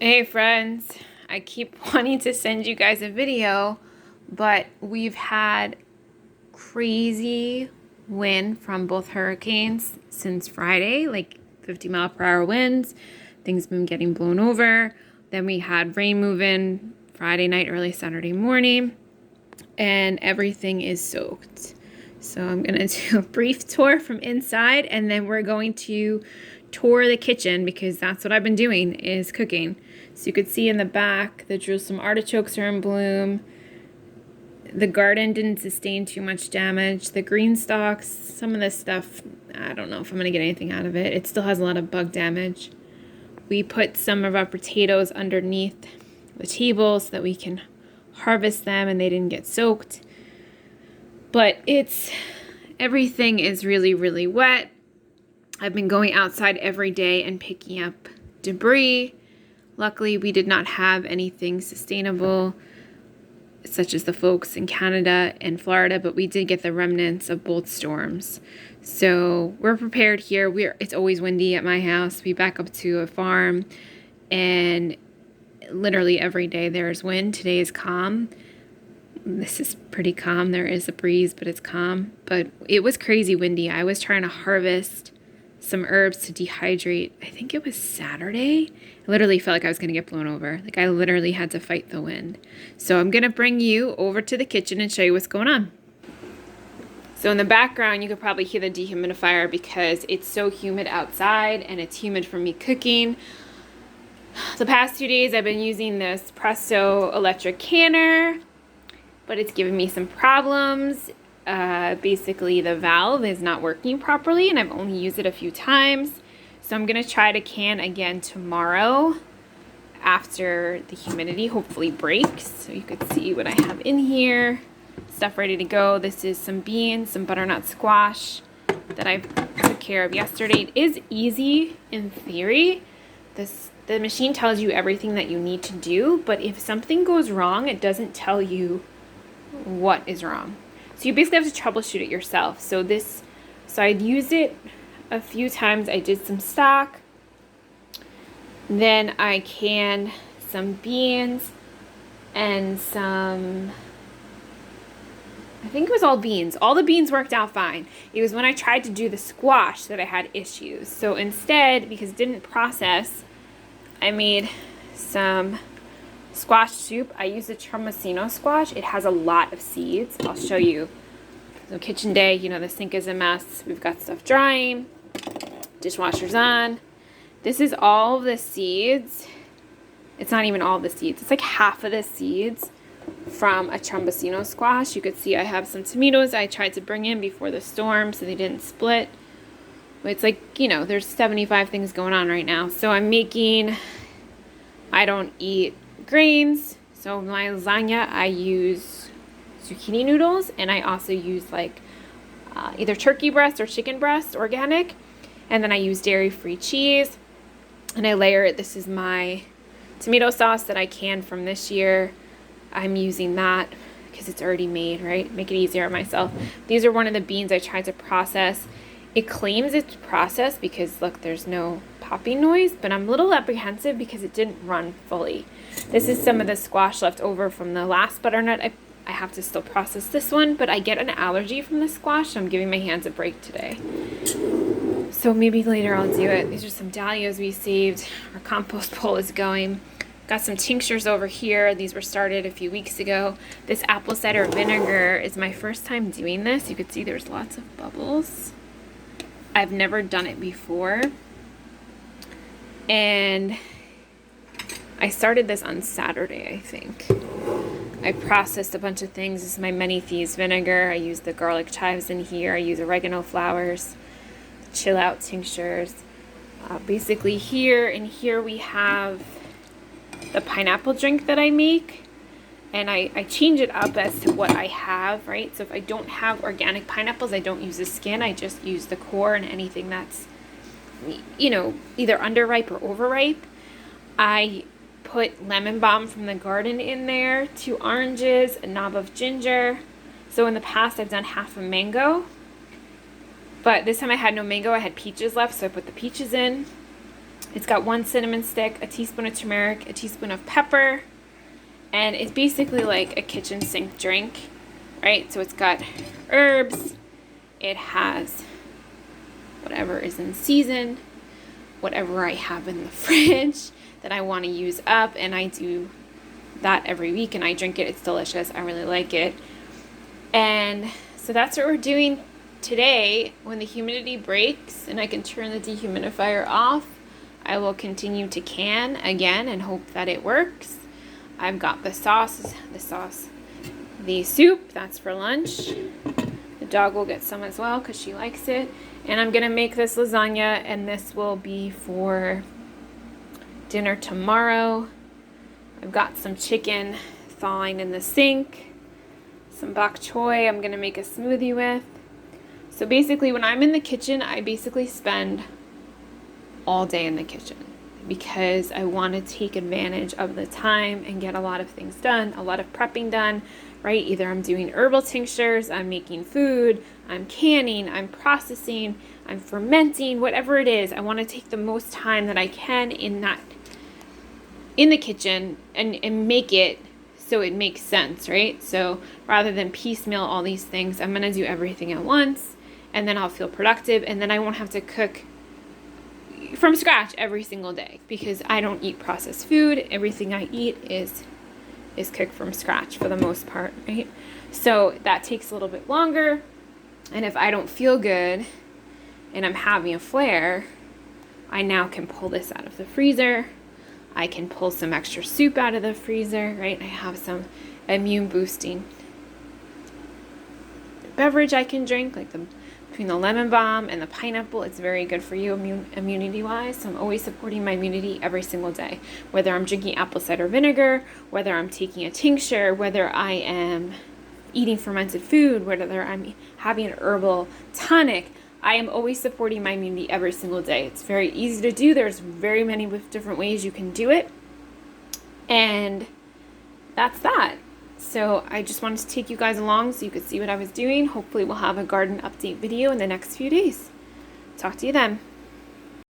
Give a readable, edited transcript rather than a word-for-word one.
Hey friends, I keep wanting to send you guys a video, but we've had crazy wind from both hurricanes since Friday, like 50-mile-per-hour winds. Things been getting blown over. Then we had rain moving Friday night, early Saturday morning, and everything is soaked. So I'm gonna do a brief tour from inside, and then we're going to tour the kitchen because that's what I've been doing, is cooking. So you could see in the back, the Jerusalem artichokes are in bloom. The garden didn't sustain too much damage. The green stalks, some of this stuff, I don't know if I'm gonna get anything out of it. It still has a lot of bug damage. We put some of our potatoes underneath the table so that we can harvest them and they didn't get soaked. But everything is really, really wet. I've been going outside every day and picking up debris. Luckily, we did not have anything sustainable, such as the folks in Canada and Florida, but we did get the remnants of both storms. So we're prepared here. It's always windy at my house. We back up to a farm, and literally every day there's wind. Today is calm. This is pretty calm. There is a breeze, but it's calm. But it was crazy windy. I was trying to harvest some herbs to dehydrate. I think it was Saturday. I literally felt like I was going to get blown over. Like I literally had to fight the wind. So I'm going to bring you over to the kitchen and show you what's going on. So in the background, you could probably hear the dehumidifier because it's so humid outside and it's humid for me cooking. The past 2 days I've been using this Presto electric canner, but it's giving me some problems. Basically the valve is not working properly and I've only used it a few times. So I'm gonna try to can again tomorrow after the humidity hopefully breaks. So you could see what I have in here. Stuff ready to go. This is some beans, some butternut squash that I took care of yesterday. It is easy in theory. The machine tells you everything that you need to do, but if something goes wrong, it doesn't tell you what is wrong. So you basically have to troubleshoot it yourself. So I'd used it a few times. I did some stock. Then I canned some beans and I think it was all beans. All the beans worked out fine. It was when I tried to do the squash that I had issues. So instead, because it didn't process, I made some squash soup. I use the Tomasino squash. It has a lot of seeds. I'll show you. So kitchen day, the sink is a mess. We've got stuff drying. Dishwasher's on. This is all the seeds. It's not even all the seeds. It's like half of the seeds from a Tomasino squash. You could see I have some tomatoes I tried to bring in before the storm so they didn't split. But it's like, there's 75 things going on right now. So I don't eat grains, so my lasagna I use zucchini noodles, and I also use either turkey breast or chicken breast organic, and then I use dairy-free cheese, and I layer it. This is my tomato sauce that I canned from this year. I'm using that because it's already made, right? Make it easier on myself. These are one of the beans I tried to process. It claims it's processed because look, there's no popping noise, but I'm a little apprehensive because it didn't run fully. This is some of the squash left over from the last butternut. I have to still process this one, but I get an allergy from the squash, so I'm giving my hands a break today. So maybe later I'll do it. These are some dahlias we saved. Our compost bowl is going. Got some tinctures over here. These were started a few weeks ago. This apple cider vinegar is my first time doing this. You could see there's lots of bubbles. I've never done it before. And I started this on Saturday, I think. I processed a bunch of things. This is my many thieves vinegar. I use the garlic chives in here. I use oregano flowers, chill out tinctures. Basically here we have the pineapple drink that I make. And I change it up as to what I have, right? So if I don't have organic pineapples, I don't use the skin. I just use the core and anything that's, either underripe or overripe. I put lemon balm from the garden in there, 2 oranges, a knob of ginger. So in the past, I've done half a mango. But this time I had no mango. I had peaches left, so I put the peaches in. It's got 1 cinnamon stick, a teaspoon of turmeric, a teaspoon of pepper, and it's basically like a kitchen sink drink, right? So it's got herbs, it has whatever is in season, whatever I have in the fridge that I want to use up, and I do that every week and I drink it. It's delicious. I really like it. And so that's what we're doing today. When the humidity breaks and I can turn the dehumidifier off, I will continue to can again and hope that it works. I've got the soup, that's for lunch. The dog will get some as well because she likes it. And I'm going to make this lasagna, and this will be for dinner tomorrow. I've got some chicken thawing in the sink, some bok choy I'm going to make a smoothie with. So basically when I'm in the kitchen, I basically spend all day in the kitchen because I want to take advantage of the time and get a lot of things done, a lot of prepping done, right? Either I'm doing herbal tinctures, I'm making food, I'm canning, I'm processing, I'm fermenting, whatever it is. I want to take the most time that I can in the kitchen and make it so it makes sense, right? So rather than piecemeal all these things, I'm going to do everything at once, and then I'll feel productive, and then I won't have to cook from scratch every single day because I don't eat processed food. Everything I eat is cooked from scratch for the most part, right? So that takes a little bit longer, and if I don't feel good and I'm having a flare, I now can pull this out of the freezer. I can pull some extra soup out of the freezer, right? I have some immune boosting beverage I can drink, like between the lemon balm and the pineapple. It's very good for you immunity wise. So I'm always supporting my immunity every single day, whether I'm drinking apple cider vinegar, whether I'm taking a tincture, whether I am eating fermented food, whether I'm having an herbal tonic. I am always supporting my immunity every single day. It's very easy to do. There's very many different ways you can do it. And that's that. So I just wanted to take you guys along so you could see what I was doing. Hopefully we'll have a garden update video in the next few days. Talk to you then.